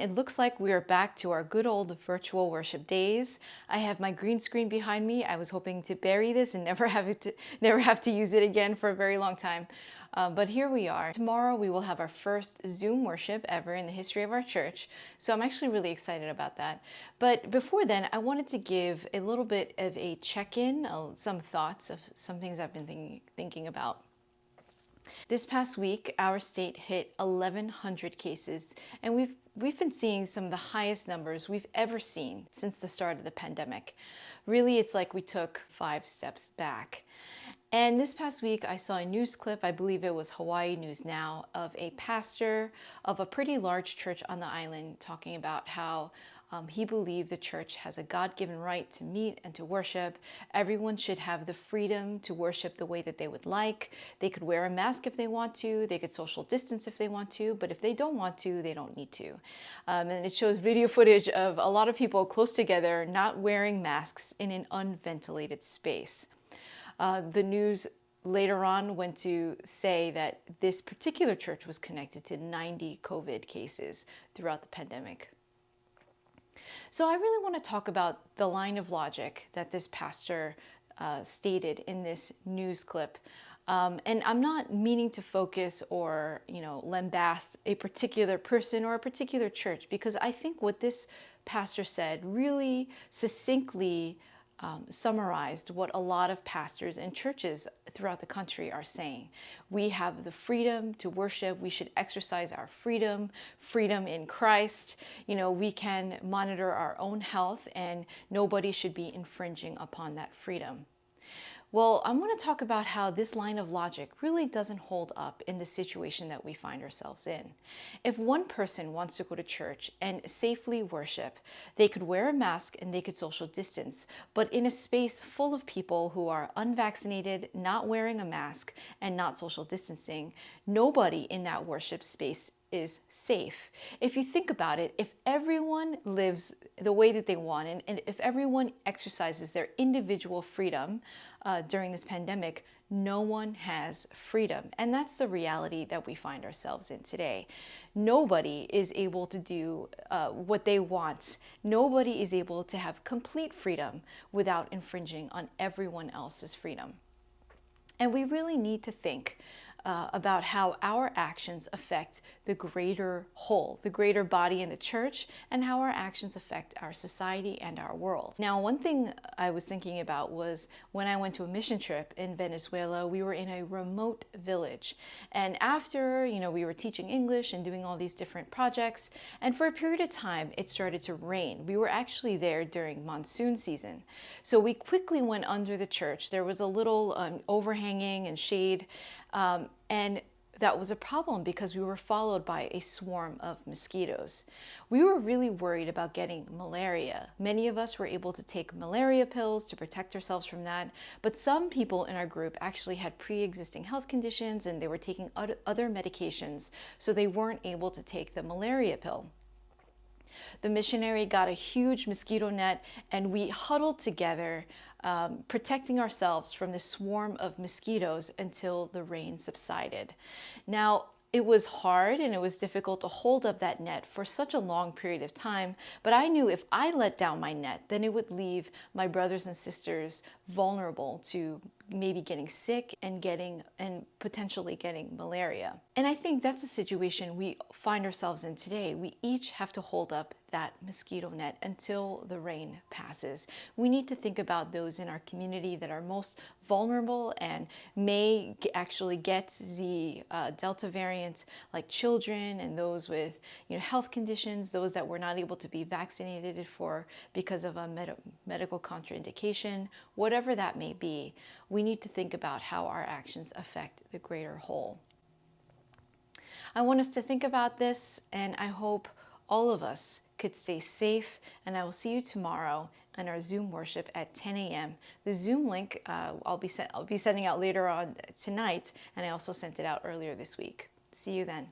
It looks like we are back to our good old virtual worship days. I have my green screen behind me. I was hoping to bury this and never have to use it again for a very long time. But here we are. Tomorrow we will have our first Zoom worship ever in the history of our church. So I'm actually really excited about that. But before then, I wanted to give a little bit of a check-in, some thoughts of some things I've been thinking about. This past week, our state hit 1,100 cases, and we've been seeing some of the highest numbers we've ever seen since the start of the pandemic. Really, it's like we took 5 steps back. And this past week, I saw a news clip, I believe it was Hawaii News Now, of a pastor of a pretty large church on the island talking about how he believed the church has a God-given right to meet and to worship. Everyone should have the freedom to worship the way that they would like. They could wear a mask if they want to. They could social distance if they want to. But if they don't want to, they don't need to. And it shows video footage of a lot of people close together not wearing masks in an unventilated space. The news later on went to say that this particular church was connected to 90 COVID cases throughout the pandemic. So I really want to talk about the line of logic that this pastor stated in this news clip. And I'm not meaning to focus or, lambast a particular person or a particular church, because I think what this pastor said really succinctly summarized what a lot of pastors and churches throughout the country are saying. We have the freedom to worship. We should exercise our freedom in Christ. We can monitor our own health, and nobody should be infringing upon that freedom. Well, I want to talk about how this line of logic really doesn't hold up in the situation that we find ourselves in. If one person wants to go to church and safely worship, they could wear a mask and they could social distance, but in a space full of people who are unvaccinated, not wearing a mask, and not social distancing, nobody in that worship space is safe. If you think about it, if everyone lives the way that they want, and if everyone exercises their individual freedom during this pandemic, no one has freedom. And that's the reality that we find ourselves in today. Nobody is able to do what they want. Nobody is able to have complete freedom without infringing on everyone else's freedom. And we really need to think about how our actions affect the greater whole, the greater body in the church, and how our actions affect our society and our world. Now, one thing I was thinking about was when I went to a mission trip in Venezuela, we were in a remote village. And after, we were teaching English and doing all these different projects, and for a period of time, it started to rain. We were actually there during monsoon season. So we quickly went under the church. There was a little overhanging and shade, and that was a problem because we were followed by a swarm of mosquitoes. We were really worried about getting malaria. Many of us were able to take malaria pills to protect ourselves from that, but some people in our group actually had pre-existing health conditions and they were taking other medications, so they weren't able to take the malaria pill. The missionary got a huge mosquito net and we huddled together, protecting ourselves from the swarm of mosquitoes until the rain subsided. Now, it was hard and it was difficult to hold up that net for such a long period of time, but I knew if I let down my net, then it would leave my brothers and sisters vulnerable to maybe getting sick and potentially getting malaria. And I think that's a situation we find ourselves in today. We each have to hold up that mosquito net until the rain passes. We need to think about those in our community that are most vulnerable and may actually get the Delta variant, like children and those with health conditions, those that were not able to be vaccinated for because of a medical contraindication, whatever that may be. We need to think about how our actions affect the greater whole. I want us to think about this, and I hope all of us could stay safe, and I will see you tomorrow on our Zoom worship at 10 a.m. The Zoom link I'll be sending out later on tonight, and I also sent it out earlier this week. See you then.